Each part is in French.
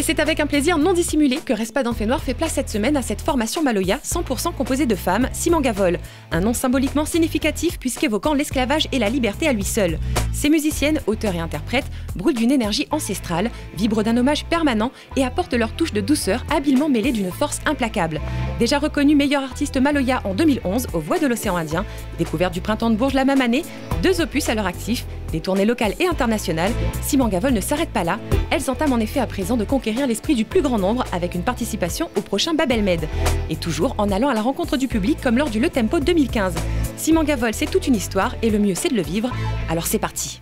Et c'est avec un plaisir non dissimulé que Respa d'un fait noir fait place cette semaine à cette formation Maloya 100% composée de femmes, Simangavol. Un nom symboliquement significatif puisqu'évoquant l'esclavage et la liberté à lui seul. Ces musiciennes, auteurs et interprètes, brûlent d'une énergie ancestrale, vibrent d'un hommage permanent et apportent leur touche de douceur habilement mêlée d'une force implacable. Déjà reconnue meilleure artiste Maloya en 2011 aux Voix de l'Océan Indien, découverte du Printemps de Bourges la même année, 2 opus à leur actif, des tournées locales et internationales, Simangavol ne s'arrête pas là. Elles entament en effet à présent de conquérir l'esprit du plus grand nombre avec une participation au prochain Babel Med. Et toujours en allant à la rencontre du public comme lors du Le Tempo 2015. Simangavol, c'est toute une histoire et le mieux c'est de le vivre. Alors c'est parti.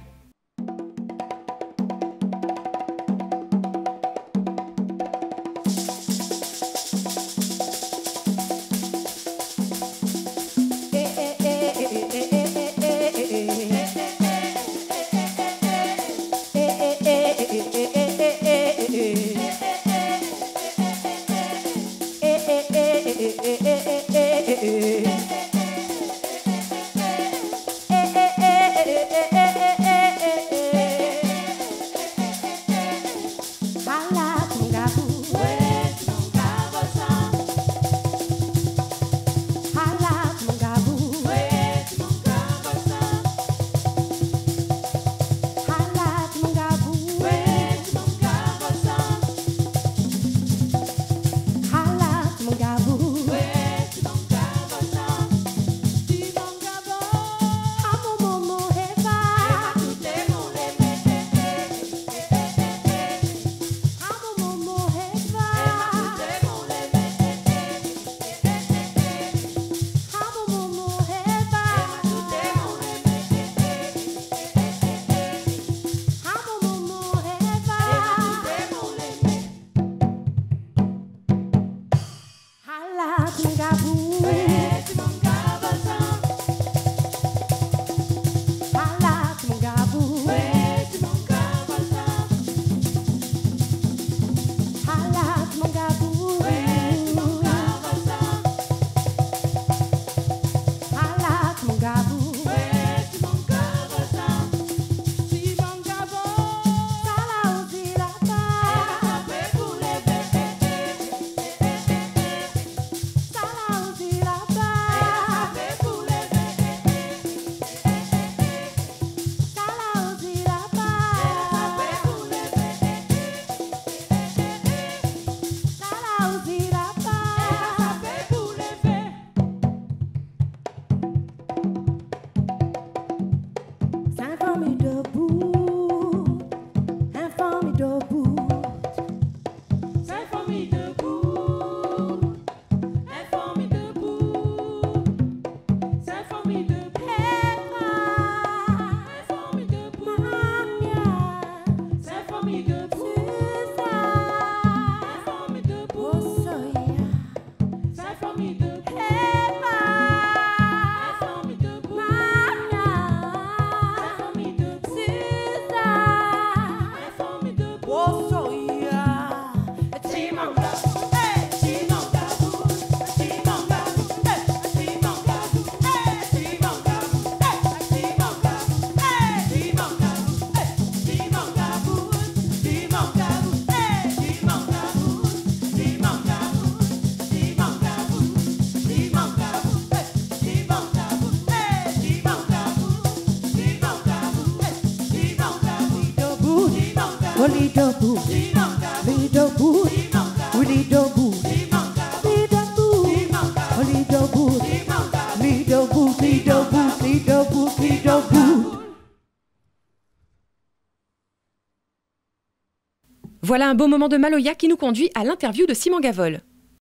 Voilà un beau moment de Maloya qui nous conduit à l'interview de Simangavol.